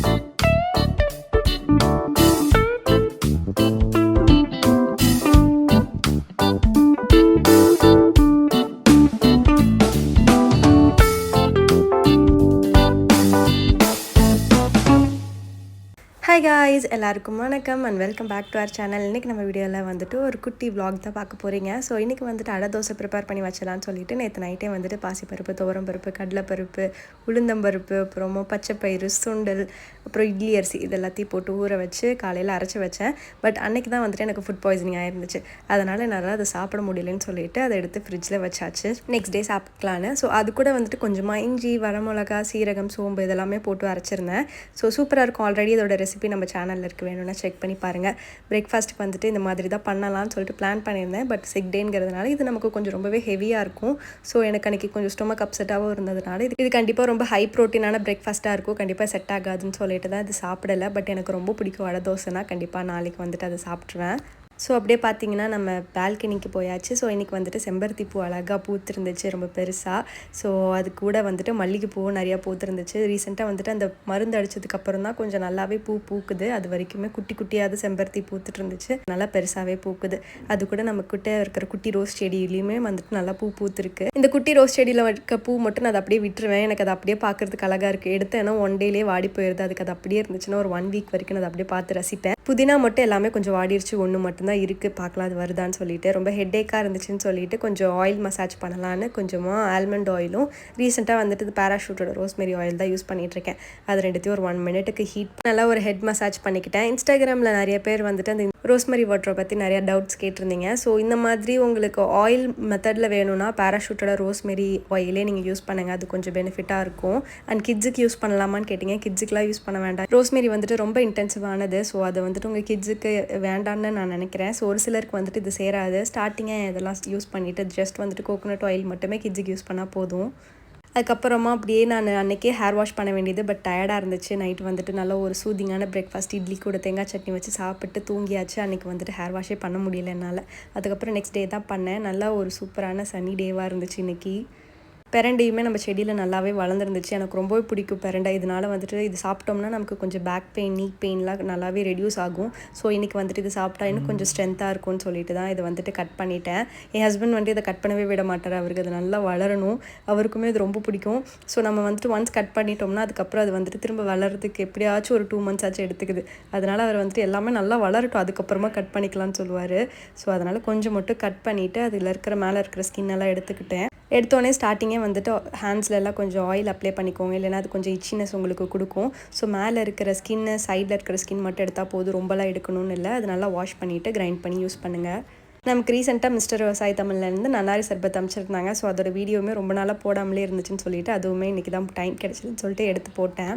Hi guys, எல்லாருக்கும் வணக்கம் and welcome back to our channel. இன்னைக்கு நம்ம வீடியோல வந்துட்டு ஒரு குட்டி vlog தான் பார்க்க போறீங்க. சோ இன்னைக்கு வந்துட்டு அடை தோசை prepare பண்ணி வச்சலாம்னு சொல்லிட்டு நேத்து நைட்டே வந்துட்டு பாசி பருப்பு, துவரம் பருப்பு, கடலை பருப்பு, உளுந்தம் பருப்பு, அப்புறம் பச்சை பயிறு, சுண்டல், அப்புறம் இட்லி அரிசி இதெல்லாத்தையும் போட்டு ஊற வச்சு காலையில அரைச்சு வச்சேன். பட் அன்னைக்கு தான் வந்துட்டு எனக்கு ஃபுட் பாய்சனிங் ஆயிருந்துச்சு. அதனால என்னால அதை சாப்பிட முடியலன்னு சொல்லிட்டு அதை எடுத்து ஃப்ரிட்ஜ்ல வச்சாச்சு. நெக்ஸ்ட் டே சாப்பிடலான்னு. சோ அது கூட வந்துட்டு கொஞ்சமா இஞ்சி, வரமிளகா, சீரகம், சோம்பு இதெல்லாமே போட்டு அரைச்சிருந்தேன். சோ சூப்பரா இருக்கும். ஆல்ரெடி இதோட ரெசிபி நம்ம சேனல்ல இருக்கு, வேணும்னா செக் பண்ணி பாருங்க. பிரேக்ஃபாஸ்ட்க்கு வந்துட்டு இந்த மாதிரி தான் பண்ணலாம்னு சொல்லிட்டு பிளான் பண்ணியிருந்தேன். பட் சிக் டேங்கிறதுனால இது நமக்கு கொஞ்சம் ரொம்பவே ஹெவியா இருக்கும். ஸோ எனக்கு அன்னைக்கு கொஞ்சம் ஸ்டொமக் அப்செட்டாகவும் இருந்ததுனால இது கண்டிப்பாக ரொம்ப ஹை ப்ரோட்டீனான பிரேக்ஃபாஸ்ட்டாக இருக்கும், கண்டிப்பாக செட் ஆகாதுன்னு சொல்லிட்டு தான் இது சாப்பிடலை. பட் எனக்கு ரொம்ப பிடிக்கும் அடை தோசைனா, கண்டிப்பாக நாளைக்கு வந்துட்டு அதை சாப்பிட்ருவேன். ஸோ அப்படியே பார்த்தீங்கன்னா நம்ம பால்கனிக்கு போயாச்சு. ஸோ இன்றைக்கி வந்துட்டு செம்பருத்தி பூ அழகாக பூத்துருந்துச்சு, ரொம்ப பெருசாக. ஸோ அது கூட வந்துட்டு மல்லிகைப்பூவும் நிறையா பூத்துருந்துச்சு. ரீசெண்டாக வந்துட்டு அந்த மருந்து அடித்ததுக்கப்புறம் தான் கொஞ்சம் நல்லாவே பூ பூக்குது. அது வரைக்குமே குட்டி குட்டியாவது செம்பருத்தி பூத்துட்டு இருந்துச்சு, நல்லா பெருசாகவே பூக்குது. அது கூட நம்ம கிட்ட இருக்கிற குட்டி ரோஸ் செடியிலையுமே வந்துட்டு நல்லா பூ பூத்துருக்கு. இந்த குட்டி ரோஸ் செடியில் இருக்க பூ மட்டும் நான் அதை அப்படியே விட்டுருவேன். எனக்கு அது அப்படியே பார்க்குறதுக்கு அழகாக இருக்குது. எடுத்தேன்னா ஒன் டேலேயே வாடி போயிடுது. அதுக்கு அது அப்படியே இருந்துச்சுன்னா ஒரு 1 வீக் வரைக்கும் நான் அதை அப்படியே பார்த்து ரசிப்பேன். புதினா மட்டும் எல்லாமே கொஞ்சம் வாடிருச்சு, ஒன்று மட்டும்தான் இருக்குது, பார்க்கலாம் அது வருதான்னு சொல்லிட்டு. ரொம்ப ஹெட்டேக்காக இருந்துச்சுன்னு சொல்லிட்டு கொஞ்சம் ஆயில் மசாஜ் பண்ணலான்னு கொஞ்சமாக ஆல்மண்ட் ஆயிலும், ரீசெண்டாக வந்துட்டு இது பேராஷூட்டோட ரோஸ்மெரி ஆயில் தான் யூஸ் பண்ணிகிட்ருக்கேன். அது ரெண்டுத்தையும் ஒரு 1 மினிட்டுக்கு ஹீட் நல்லா ஒரு ஹெட் மசாஜ் பண்ணிக்கிட்டேன். இன்ஸ்டாகிராமில் நிறைய பேர் வந்துட்டு அந்த ரோஸ்மெரி வாட்டரை பற்றி நிறையா டவுட்ஸ் கேட்டிருந்தீங்க. ஸோ இந்த மாதிரி உங்களுக்கு ஆயில் மெத்தடில் வேணும்னா பேராஷூட்டோட ரோஸ்மெரி ஆயிலே நீங்கள் யூஸ் பண்ணுங்கள், அது கொஞ்சம் பெனிஃபிட்டாக இருக்கும். அண்ட் கிட்ஸுக்கு யூஸ் பண்ணலாமான்னு கேட்டிங்க, கிட்ஸுக்குலாம் யூஸ் பண்ண வேண்டாம். ரோஸ்மெரி வந்துட்டு ரொம்ப இன்டென்சிவானது. ஸோ அதை வந்துட்டு உங்கள் கிட்ஸுக்கு வேண்டான்னு நான் நினைக்கிறேன். ஸோ ஒரு சிலருக்கு வந்துட்டு இது சேராது. ஸ்டார்டிங்காக இதெல்லாம் யூஸ் பண்ணிவிட்டு ஜஸ்ட் வந்துட்டு கோகோனட் ஆயில் மட்டுமே கிட்ஸுக்கு யூஸ் பண்ணால் போதும். அதுக்கப்புறமா அப்படியே நான் அன்றைக்கே ஹேர் வாஷ் பண்ண வேண்டியது. பட் டயர்டாக இருந்துச்சு. நைட்டு வந்துட்டு நல்லா ஒரு சூதிங்கான பிரேக்ஃபாஸ்ட் இட்லி கூட தேங்காய் சட்னி வச்சு சாப்பிட்டு தூங்கியாச்சு. அன்றைக்கி வந்துட்டு ஹேர் வாஷே பண்ண முடியல என்னால். அதுக்கப்புறம் நெக்ஸ்ட் டே தான் பண்ணேன். நல்லா ஒரு சூப்பரான சன்னி டேவாக இருந்துச்சு இன்றைக்கி. பெரண்டையுமே நம்ம செடியில் நல்லாவே வளர்ந்துருந்துச்சு. எனக்கு ரொம்பவே பிடிக்கும் பெரண்டை. இதனால் வந்துட்டு இது சாப்பிட்டோம்னா நமக்கு கொஞ்சம் பேக் பெயின், நீ பெயின்லாம் நல்லாவே ரெடியூஸ் ஆகும். ஸோ இன்றைக்கி வந்துட்டு இது சாப்பிட்டா இன்னும் கொஞ்சம் ஸ்ட்ரென்த்தாக இருக்கும்னு சொல்லிட்டு தான் இதை வந்துட்டு கட் பண்ணிட்டேன். என் ஹஸ்பண்ட் வந்துட்டு இதை கட் பண்ணவே விட மாட்டார். அவருக்கு அது நல்லா வளரணும், அவருக்குமே இது ரொம்ப பிடிக்கும். ஸோ நம்ம வந்துட்டு ஒன்ஸ் கட் பண்ணிட்டோம்னா அதுக்கப்புறம் அது வந்துட்டு திரும்ப வளர்கிறதுக்கு எப்படியாச்சும் ஒரு 2 months ஆச்சு எடுத்துக்குது. அதனால் அவர் வந்துட்டு எல்லாமே நல்லா வளரட்டும், அதுக்கப்புறமா கட் பண்ணிக்கலாம்னு சொல்லுவார். ஸோ அதனால் கொஞ்சம் மட்டும் கட் பண்ணிவிட்டு அதில் இருக்கிற மேலே இருக்கிற ஸ்கின் எல்லாம் எடுத்துக்கிட்டேன். எடுத்தோடனே ஸ்டார்டிங்கே வந்துட்டு ஹேண்ட்ஸில் எல்லாம் கொஞ்சம் ஆயில் அப்ளை பண்ணிக்கோங்க, இல்லைனா அது கொஞ்சம் இச்சினஸ் உங்களுக்கு கொடுக்கும். ஸோ மேலே இருக்கிற ஸ்கின்னு, சைடில் இருக்கிற ஸ்கின் மட்டும் எடுத்தால் போதும், ரொம்பலாம் எடுக்கணும்னு இல்லை. அது நல்லா வாஷ் பண்ணிவிட்டு கிரைண்ட் பண்ணி யூஸ் பண்ணுங்கள். நமக்கு ரீசெண்டாக மிஸ்டர் விவசாய தமிழ்லேருந்து நன்னாரி சர்பத் அமைச்சிருந்தாங்க. ஸோ அதோட வீடியோவுமே ரொம்ப நாளாக போடாமலே இருந்துச்சுன்னு சொல்லிட்டு அதுவுமே இன்றைக்கி தான் டைம் கிடச்சிதுன்னு சொல்லிட்டு எடுத்து போட்டேன்.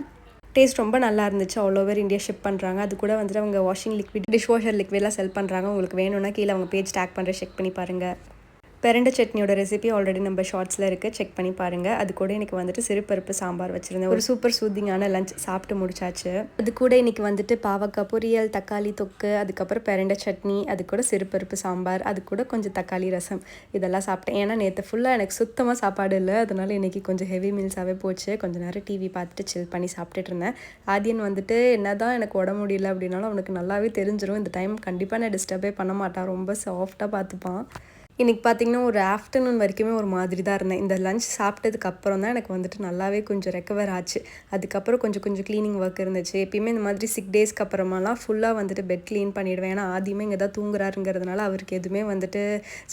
டேஸ்ட் ரொம்ப நல்லா இருந்துச்சு. ஆல் ஓவர் இந்தியா ஷிப் பண்ணுறாங்க. அது கூட வந்துட்டு அவங்க வாஷிங் லிக்விட், டிஷ் வாஷர் லிக்விட்லாம் செல் பண்ணுறாங்க. உங்களுக்கு வேணும்னா கீழே அவங்க பேஜ் டேக் பண்ணுற செக் பண்ணி பாருங்கள். பெரண்டை சட்னியோட ரெசிபி ஆல்ரெடி நம்ம ஷார்ட்ஸில் இருக்குது, செக் பண்ணி பாருங்கள். அது கூட இன்றைக்கி வந்துட்டு சிறுபருப்பு சாம்பார் வச்சுருந்தேன். ஒரு சூப்பர் சூதிங்கான லஞ்ச் சாப்பிட்டு முடிச்சாச்சு. அது கூட இன்றைக்கி வந்துட்டு பாவக்காய் பொரியல், தக்காளி தொக்கு, அதுக்கப்புறம் பெரண்டை சட்னி, அது கூட சிறுபருப்பு சாம்பார், அது கூட கொஞ்சம் தக்காளி ரசம் இதெல்லாம் சாப்பிட்டேன். ஏன்னா நேற்று ஃபுல்லாக எனக்கு சுத்தமாக சாப்பாடு இல்லை, அதனால் இன்றைக்கி கொஞ்சம் ஹெவி மீல்ஸாகவே போச்சு. கொஞ்சம் நேரம் டிவி பார்த்துட்டு சில் பண்ணி சாப்பிட்டுட்டு இருந்தேன். ஆதியன் வந்துட்டு என்ன தான் எனக்கு உடம்பு முடியல அப்படின்னாலும் அவனுக்கு நல்லாவே தெரிஞ்சிடும். இந்த டைம் கண்டிப்பாக நான் டிஸ்டர்பே பண்ண மாட்டான், ரொம்ப சாஃப்டாக பார்த்துப்பான். இன்றைக்கி பார்த்திங்கன்னா ஒரு ஆஃப்டர்நூன் வரைக்குமே ஒரு மாதிரி தான் இருந்தேன். இந்த லஞ்ச் சாப்பிட்டதுக்கு அப்புறம் தான் எனக்கு வந்துட்டு நல்லாவே கொஞ்சம் ரெக்கவர் ஆச்சு. அதுக்கப்புறம் கொஞ்சம் க்ளீனிங் ஒர்க் இருந்துச்சு. எப்பயுமே இந்த மாதிரி 6 டேஸ்க்கு அப்புறமாலாம் ஃபுல்லாக வந்துட்டு பெட் க்ளீன் பண்ணிவிடுவேன். ஏன்னா ஆதியுமே இங்கே தான் தூங்குறாருங்கிறதுனால அவருக்கு எதுவுமே வந்துட்டு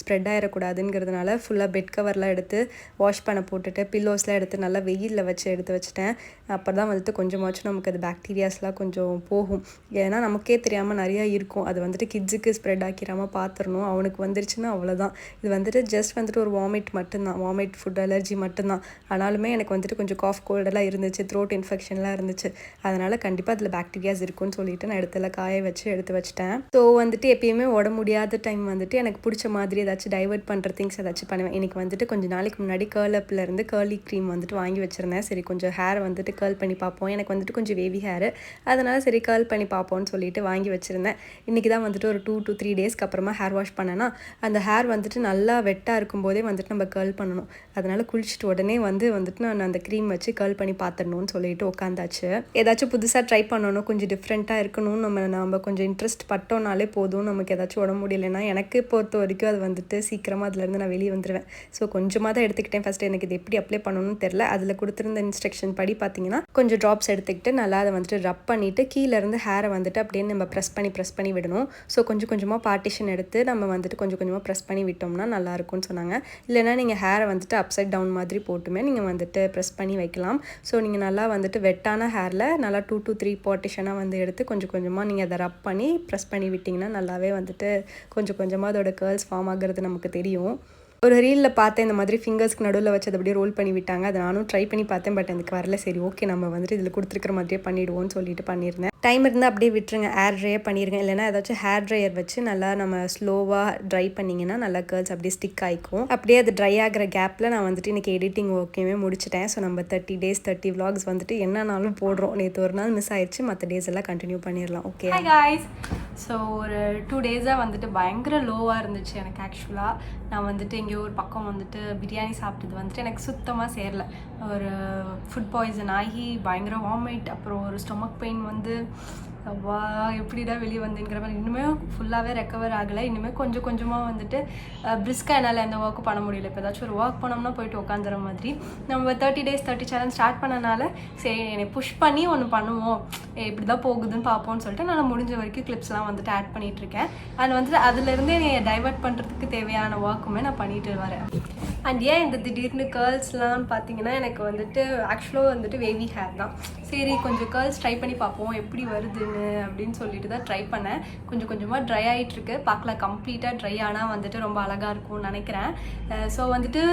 ஸ்ப்ரெட் ஆகிடக்கூடாதுங்கிறதுனால ஃபுல்லாக பெட் கவர்லாம் எடுத்து வாஷ் பண்ண போட்டுட்டு பில்லோஸ்லாம் எடுத்து நல்லா வெயிலில் வச்சு எடுத்து வச்சுட்டேன். அப்போ தான் வந்துட்டு கொஞ்சமாச்சும் நமக்கு அது பாக்டீரியாஸ்லாம் கொஞ்சம் போகும். ஏன்னா நமக்கே தெரியாமல் நிறையா இருக்கும். அது வந்துட்டு கிட்ஸுக்கு ஸ்ப்ரெட் ஆக்கிடாமல் பார்த்துடணும். அவனுக்கு வந்துருச்சுன்னா அவ்வளோதான். இது வந்துட்டு ஜஸ்ட் வந்துட்டு ஒரு வாமிட் மட்டும்தான், வாமிட், ஃபுட் அலர்ஜி மட்டும்தான். ஆனாலுமே எனக்கு வந்துட்டு கொஞ்சம் காஃப் கோல்டெல்லாம் இருந்துச்சு, த்ரோட் இன்ஃபெக்ஷன்லாம் இருந்துச்சு. அதனால் கண்டிப்பாக அதில் பாக்டீரியாஸ் இருக்குன்னு சொல்லிட்டு நான் இடத்துல காய வச்சு எடுத்து வச்சுட்டேன். ஸோ வந்துட்டு எப்பயுமே உடம்பு முடியாத டைம் வந்துட்டு எனக்கு பிடிச்ச மாதிரி ஏதாச்சும் டைவர்ட் பண்ணுற திங்ஸ் ஏதாச்சும் பண்ணுவேன். எனக்கு வந்துட்டு கொஞ்சம் நாளைக்கு முன்னாடி கேர்லப்லேருந்து கேர்லி க்ரீம் வந்துட்டு வாங்கி வச்சுருந்தேன். சரி கொஞ்சம் ஹேர் வந்துட்டு கேர்ல் பண்ணி பார்ப்போம். எனக்கு வந்துட்டு கொஞ்சம் வேவி ஹேர், அதனால் சரி கேர்ல் பண்ணி பார்ப்போம்னு சொல்லிட்டு வாங்கி வச்சுருந்தேன். இன்றைக்கி தான் வந்துட்டு ஒரு 2 to 3 டேஸ்க்கு அப்புறமா ஹேர் வாஷ் பண்ணேன்னா அந்த ஹேர் வந்து வந்துட்டு நல்லா வெட்டாக இருக்கும்போதே வந்துட்டு நம்ம கேர்ள் பண்ணணும். அதனால் குளிச்சுட்டு உடனே வந்துட்டு நான் அந்த க்ரீம் வச்சு கேர்ள் பண்ணி பார்த்துடணும்னு சொல்லிட்டு உட்காந்தாச்சு. ஏதாச்சும் புதுசாக ட்ரை பண்ணணும், கொஞ்சம் டிஃப்ரெண்ட்டாக இருக்கணும், நம்ம கொஞ்சம் இன்ட்ரெஸ்ட் பட்டோம்னாலே போதும். நமக்கு ஏதாச்சும் உடம்பு முடியலைன்னா எனக்கு பொறுத்த வரைக்கும் அது வந்துட்டு சீக்கிரமாக அதுலேருந்து நான் வெளியே வந்துடுவேன். ஸோ கொஞ்சமாக தான் எடுத்துக்கிட்டேன் ஃபஸ்ட்டு. எனக்கு இது எப்படி அப்ளை பண்ணணும்னு தெரில. அதில் கொடுத்துருந்த இன்ஸ்ட்ரக்ஷன் படி பார்த்தீங்கன்னா கொஞ்சம் ட்ராப்ஸ் எடுத்துக்கிட்டு நல்லா அதை வந்துட்டு ரப் பண்ணிவிட்டு கீழேருந்து ஹேரை வந்துட்டு அப்படியே நம்ம ப்ரெஸ் பண்ணி விடணும். ஸோ கொஞ்சம் கொஞ்சமாக பார்ட்டிஷன் எடுத்து நம்ம வந்துட்டு கொஞ்சம் கொஞ்சமாக ப்ரெஸ் பண்ணி விட்டோம்னா நல்லாயிருக்கும்னு சொன்னாங்க. இல்லைனா நீங்கள் ஹேரை வந்துட்டு அப்சைட் டவுன் மாதிரி போட்டுமே நீங்கள் வந்துட்டு ப்ரெஸ் பண்ணி வைக்கலாம். ஸோ நீங்கள் நல்லா வந்துட்டு வெட்டான ஹேரில் நல்லா 2 to 3 பார்ட்டிஷனாக எடுத்து கொஞ்சம் கொஞ்சமாக நீங்கள் அதை ரப் பண்ணி ப்ரெஸ் பண்ணி விட்டிங்கன்னா நல்லாவே வந்துட்டு கொஞ்சம் கொஞ்சமாக அதோட கேர்ள்ஸ் ஃபார்ம் ஆகிறது நமக்கு தெரியும். ஒரு ரீலில் பார்த்தேன், இந்த மாதிரி ஃபிங்கர்ஸ்க்கு நடுவில் வச்சு அதை அப்படியே ரோல் பண்ணி விட்டாங்க. அதை நானும் ட்ரை பண்ணி பார்த்தேன், பட் எனக்கு வரல. சரி ஓகே, நம்ம வந்துட்டு இதில் கொடுத்துருக்குற மாதிரியே பண்ணிவிடுவோம்னு சொல்லிட்டு பண்ணியிருந்தேன். டைம் இருந்தால் அப்படியே விட்டுருங்க, ஏர் ட்ரையாக பண்ணிடுங்க. இல்லைனா ஏதாச்சும் ஹேர் ட்ரையர் வச்சு நல்லா நம்ம ஸ்லோவாக ட்ரை பண்ணிங்கன்னா நல்லா கேர்ள்ஸ் அப்படியே ஸ்டிக் ஆகிக்கும். அப்படியே அது ட்ரை ஆகிற கேப்பில் நான் வந்துட்டு இன்றைக்கி எடிட்டிங் ஒர்க்கையுமே முடிச்சிட்டேன். ஸோ நம்ம 30 days 30 vlogs வந்துட்டு என்னன்னாலும் போடுறோம். நேற்று ஒரு நாள் மிஸ் ஆயிடுச்சு, மற்ற டேஸ் எல்லாம் கண்டினியூ பண்ணிடலாம். ஓகே காய்ஸ், ஸோ ஒரு 2 days வந்துட்டு பயங்கர லோவாக இருந்துச்சு எனக்கு. ஆக்சுவலாக நான் வந்துட்டு எங்கேயோ ஒரு பக்கம் வந்துட்டு பிரியாணி சாப்பிட்டது வந்துட்டு எனக்கு சுத்தமாக சேரல. ஒரு ஃபுட் பாய்சன் ஆகி பயங்கர வாமிட், அப்புறம் ஒரு ஸ்டொமக் பெயின் வந்து வா எப்படிடா வெளியே வந்துங்கிற மாதிரி. இன்னுமே ஃபுல்லாகவே ரெக்கவர் ஆகலை. இன்னுமே கொஞ்சம் கொஞ்சமாக வந்துட்டு பிரிஸ்காக என்னால் எந்த ஒர்க்கும் பண்ண முடியல. இப்போ ஏதாச்சும் ஒரு ஒர்க் பண்ணோம்னா போயிட்டு உட்காந்துற மாதிரி. நம்ம 30 days 30 சேலஞ்ச் ஸ்டார்ட் பண்ணனால சரி என்னை புஷ் பண்ணி ஒன்று பண்ணுவோம், இப்படி தான் போகுதுன்னு பார்ப்போம்னு சொல்லிட்டு நான் முடிஞ்ச வரைக்கும் கிளிப்ஸ்லாம் வந்துட்டு ஆட் பண்ணிகிட்ருக்கேன். அண்ட் வந்துட்டு அதுலேருந்தே என்னை டைவர்ட் பண்ணுறதுக்கு தேவையான ஒர்க்குமே நான் பண்ணிட்டு வரேன். அண்ட் ஏன் இந்த திடீர்னு கேர்ள்ஸ்லாம் பார்த்தீங்கன்னா எனக்கு வந்துட்டு ஆக்சுவலாக வந்துட்டு வேவி ஹேர் தான். சரி கொஞ்சம் கேர்ள்ஸ் ட்ரை பண்ணி பார்ப்போம் எப்படி வருதுன்னு அப்படின்னு சொல்லிட்டு தான் ட்ரை பண்ணேன். கொஞ்சம் கொஞ்சமாக ட்ரை ஆகிட்டுருக்கு. பார்க்கலாம், கம்ப்ளீட்டாக ட்ரை ஆனால் வந்துட்டு ரொம்ப அழகாக இருக்கும்னு நினைக்கிறேன். ஸோ வந்துட்டு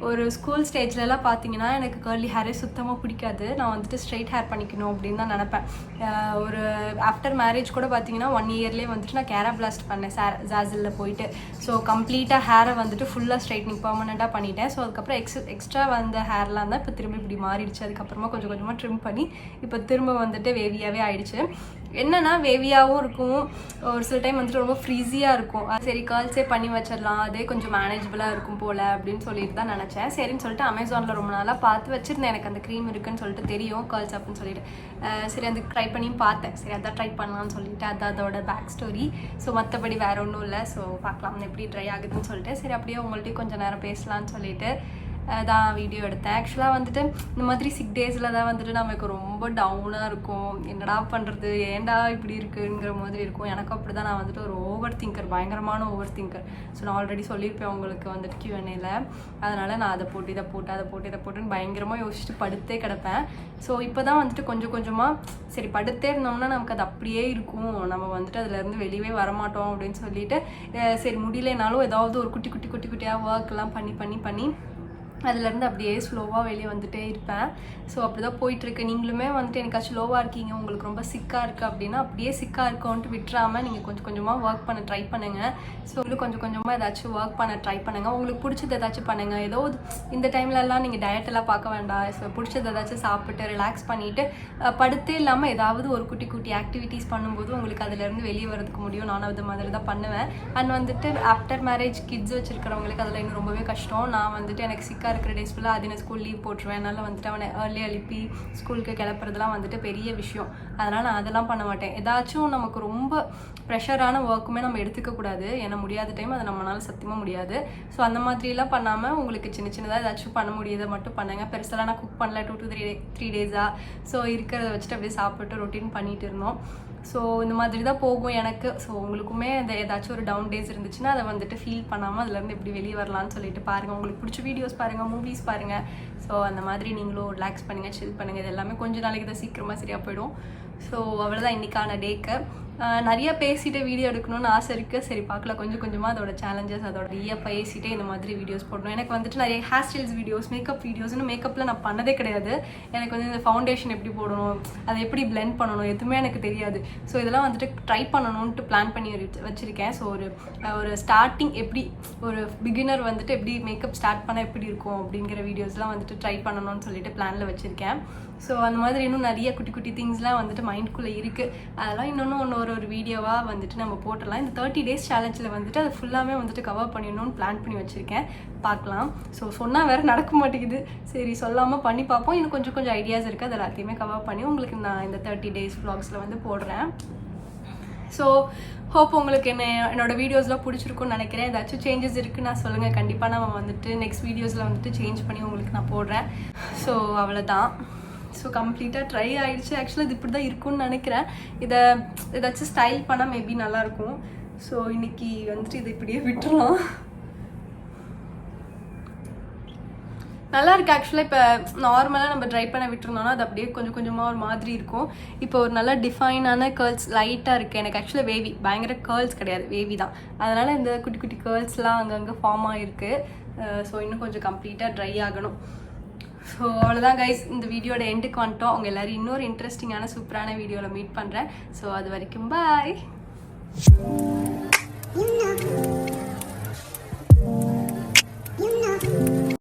ஒரு ஸ்கூல் ஸ்டேஜ்லலாம் பார்த்தீங்கன்னா எனக்கு கேர்லி ஹேரே சுத்தமாக பிடிக்காது. நான் வந்துட்டு ஸ்ட்ரைட் ஹேர் பண்ணிக்கணும் அப்படின்னு தான் நினப்பேன். ஒரு ஆஃப்டர் மேரேஜ் கூட பார்த்தீங்கன்னா 1 yearலேயே வந்துட்டு நான் கேரா பிளாஸ்ட் பண்ணேன் ஜாசிலில் போயிட்டு. ஸோ கம்ப்ளீட்டாக ஹேரை வந்துட்டு ஃபுல்லாக ஸ்ட்ரைட்னிங் பர்மனெண்ட்டாக பண்ணிட்டேன். ஸோ அதுக்கப்புறம் எக்ஸ்ட்ரா வந்த ஹேர்லாம் தான் இப்போ திரும்ப இப்படி மாறிடுச்சு. அதுக்கப்புறமா கொஞ்சம் கொஞ்சமாக ட்ரிம் பண்ணி இப்போ திரும்ப வந்துட்டு வேவியாகவே ஆயிடுச்சு. என்னன்னா வேவியாகவும் இருக்கும், ஒரு சில டைம் வந்துட்டு ரொம்ப ஃப்ரீஸியாக இருக்கும். சரி கேர்ள்ஸே பண்ணி வச்சிடலாம், அதே கொஞ்சம் மேனேஜபிளாக இருக்கும் போல் அப்படின்னு சொல்லிட்டு தான் நினச்சேன். சரின்னு சொல்லிட்டு அமேசானில் ரொம்ப நாளாக பார்த்து வச்சுருந்தேன். எனக்கு அந்த க்ரீம் இருக்குன்னு சொல்லிட்டு தெரியும் கேர்ள்ஸ் அப்படின்னு சொல்லிட்டு. சரி அந்த ட்ரை பண்ணியும் பார்த்தேன். சரி அதான் ட்ரை பண்ணலான்னு சொல்லிட்டு அது அதோட பேக் ஸ்டோரி. ஸோ மற்றபடி வேறு ஒன்றும் இல்லை. ஸோ பார்க்கலாம் எப்படி ட்ரை ஆகுதுன்னு சொல்லிட்டு சரி அப்படியே உங்கள்கிட்ட கொஞ்சம் நேரம் பேசலான்னு சொல்லிட்டு தான் வீடியோ எடுத்தேன். ஆக்சுவலாக வந்துட்டு இந்த மாதிரி 6 daysல தான் வந்துட்டு நமக்கு ரொம்ப டவுனாக இருக்கும். என்னடா பண்ணுறது, ஏன்டா இப்படி இருக்குங்கிற மாதிரி இருக்கும். எனக்கு அப்படி தான். நான் வந்துட்டு ஒரு ஓவர் திங்கர், பயங்கரமான ஓவர் திங்கர். ஸோ நான் ஆல்ரெடி சொல்லியிருப்பேன் உங்களுக்கு வந்துட்டு Q&Aல. அதனால் நான் அதை போட்டு இதை போட்டுன்னு பயங்கரமாக யோசிச்சுட்டு படுத்தே கிடப்பேன். ஸோ இப்போ தான் வந்துட்டு கொஞ்சம் கொஞ்சமாக சரி படுத்தே இருந்தோம்னா நமக்கு அது அப்படியே இருக்கும், நம்ம வந்துட்டு அதுலேருந்து வெளியே வரமாட்டோம் அப்படின்னு சொல்லிட்டு சரி முடியலனாலும் ஏதாவது ஒரு குட்டியாக ஒர்க்லாம் பண்ணி அதுலேருந்து அப்படியே ஸ்லோவாக வெளியே வந்துகிட்டே இருப்பேன். ஸோ அப்படி தான் போயிட்டுருக்கு. நீங்களுமே வந்துட்டு எனக்காச்சும் லோவாக இருக்கீங்க, உங்களுக்கு ரொம்ப சிக்காக இருக்குது அப்படின்னா அப்படியே சிக்காக இருக்கோன்ட்டு விட்டுறாமல் நீங்கள் கொஞ்சம் கொஞ்சமாக ஒர்க் பண்ண ட்ரை பண்ணுங்கள். ஸோ உங்களுக்கு கொஞ்சம் கொஞ்சமாக ஏதாச்சும் ஒர்க் பண்ண ட்ரை பண்ணுங்கள். உங்களுக்கு பிடிச்சது ஏதாச்சும் பண்ணுங்கள். ஏதோ இந்த டைம்லலாம் நீங்கள் டயட்டெல்லாம் பார்க்க வேண்டாம். ஸோ பிடிச்சது ஏதாச்சும் சாப்பிட்டு ரிலாக்ஸ் பண்ணிவிட்டு படுத்தே இல்லாமல் ஏதாவது ஒரு குட்டி ஆக்டிவிட்டீஸ் பண்ணும்போது உங்களுக்கு அதுலேருந்து வெளியே வரதுக்கு முடியும். நானும் அது மாதிரி தான் பண்ணுவேன். அண்ட் வந்துட்டு ஆஃப்டர் மேரேஜ் கிட்ஸ் வச்சுருக்கிறவங்களுக்கு அதில் இன்னும் ரொம்பவே கஷ்டம். நான் வந்துட்டு எனக்கு சிக்காக இருக்கிற டேஸ் ஃபுல்லாக அது நான் ஸ்கூல் லீவ் போட்டுருவேன். அதனால் வந்துட்டு அவனை ஏர்லி எழுப்பி ஸ்கூலுக்கு கிளப்புறதுலாம் வந்துட்டு பெரிய விஷயம். அதனால் நான் அதெல்லாம் பண்ண மாட்டேன். ஏதாச்சும் நமக்கு ரொம்ப ப்ரெஷரான ஒர்க்குமே நம்ம எடுத்துக்கக்கூடாது. ஏன்னா முடியாத டைம் அதை நம்மளால சத்தியமாக முடியாது. ஸோ அந்த மாதிரிலாம் பண்ணாமல் உங்களுக்கு சின்னதாக ஏதாச்சும் பண்ண முடியாத மட்டும் பண்ணுங்கள். பெருசெல்லாம் நான் குக் பண்ணல 2 to 3 days-ஆ. ஸோ இருக்கிறத வச்சுட்டு அப்படியே சாப்பிட்டு ரொட்டீன் பண்ணிகிட்டு இருந்தோம். ஸோ இந்த மாதிரி தான் போகும் எனக்கு. ஸோ உங்களுக்குமே அந்த ஏதாச்சும் ஒரு டவுன் டேஸ் இருந்துச்சுன்னா அதை வந்துட்டு ஃபீல் பண்ணாமல் அதுலேருந்து எப்படி வெளியே வரலான்னு சொல்லிட்டு பாருங்கள். உங்களுக்கு பிடிச்ச வீடியோஸ் பாருங்கள், மூவிஸ் பாருங்கள். ஸோ அந்த மாதிரி நீங்களும் ரிலாக்ஸ் பண்ணுங்கள், சில் பண்ணுங்கள். இது எல்லாமே கொஞ்சம் நாளைக்கு தான் சீக்கிரமாக சரியாக போயிடும். ஸோ அவ்வளோதான் இன்றைக்கான டேக்கு. நிறையா பேசிட்டு வீடியோ எடுக்கணும்னு ஆசை இருக்குது. சரி பார்க்கலாம், கொஞ்சம் கொஞ்சமாக அதோட சேலஞ்சஸ் அதோட பேசிட்டே இந்த மாதிரி வீடியோஸ் போடணும். எனக்கு வந்துட்டு நிறைய hair styles videos, makeup videos, இன்னும் மேக்கப்பில் நான் பண்ணதே கிடையாது. எனக்கு வந்து இந்த ஃபவுண்டேஷன் எப்படி போடணும், அதை எப்படி பிளெண்ட் பண்ணணும் எதுவுமே எனக்கு தெரியாது. ஸோ இதெல்லாம் வந்துட்டு ட்ரை பண்ணணுன்ட்டு பிளான் பண்ணி வச்சுருக்கேன். ஸோ ஒரு ஸ்டார்டிங் எப்படி ஒரு பிகினர் வந்துட்டு எப்படி மேக்கப் ஸ்டார்ட் பண்ண எப்படி இருக்கும் அப்படிங்கிற வீடியோஸ்லாம் வந்துட்டு ட்ரை பண்ணணும்னு சொல்லிட்டு பிளானில் வச்சுருக்கேன். ஸோ அந்த மாதிரி இன்னும் நிறைய குட்டி குட்டி திங்ஸ்லாம் வந்துட்டு மைண்ட்குள்ளே இருக்குது. அதெல்லாம் இன்னொன்று ஒரு வீடியோவாக வந்துட்டு நம்ம போட்டுடலாம். இந்த 30 days சேலஞ்சில் வந்துட்டு அதை ஃபுல்லாமே வந்துட்டு கவர் பண்ணிடணும்னு பிளான் பண்ணி வச்சுருக்கேன். பார்க்கலாம். ஸோ சொன்னால் வேறு நடக்க மாட்டேங்குது. சரி சொல்லாமல் பண்ணி பார்ப்போம். இன்னும் கொஞ்சம் ஐடியாஸ் இருக்குது. அது எல்லாத்தையுமே கவர் பண்ணி உங்களுக்கு நான் இந்த 30 days vlogsல வந்து போடுறேன். ஸோ ஹோப் உங்களுக்கு என்னோட வீடியோஸ்லாம் பிடிச்சிருக்குன்னு நினைக்கிறேன். ஏதாச்சும் சேஞ்சஸ் இருக்குன்னு நான் சொல்லுங்கள். கண்டிப்பாக நம்ம வந்துட்டு நெக்ஸ்ட் வீடியோஸில் வந்துட்டு சேஞ்ச் பண்ணி உங்களுக்கு நான் போடுறேன். ஸோ அவ்வளோதான். ஸோ கம்ப்ளீட்டாக ட்ரை ஆகிடுச்சு. ஆக்சுவலாக இது இப்படி தான் இருக்கும்னு நினைக்கிறேன். இதை ஏதாச்சும் ஸ்டைல் பண்ணால் மேபி நல்லாயிருக்கும். ஸோ இன்றைக்கி வந்துட்டு இதை இப்படியே விட்டுறலாம். நல்லா இருக்குது. ஆக்சுவலாக இப்போ நார்மலாக நம்ம ட்ரை பண்ண விட்டுருந்தோம்னா அது அப்படியே கொஞ்சமாக ஒரு மாதிரி இருக்கும். இப்போ ஒரு நல்ல டிஃபைனான கேர்ள்ஸ் லைட்டாக இருக்குது. எனக்கு ஆக்சுவலாக வேவி, பயங்கர கேர்ள்ஸ் கிடையாது, வேவி தான். அதனால் இந்த குட்டி குட்டி கேர்ள்ஸ்லாம் அங்கங்கே ஃபார்ம் ஆகிருக்கு. ஸோ இன்னும் கொஞ்சம் கம்ப்ளீட்டாக ட்ரை ஆகணும். ஸோ அவ்வளோதான் கைஸ், இந்த வீடியோட எண்டுக்கு வந்துட்டோம். அவங்க எல்லோரும் இன்னொரு இன்ட்ரெஸ்டிங்கான சூப்பரான வீடியோவில் மீட் பண்ணுறேன். ஸோ அது வரைக்கும் பாய்.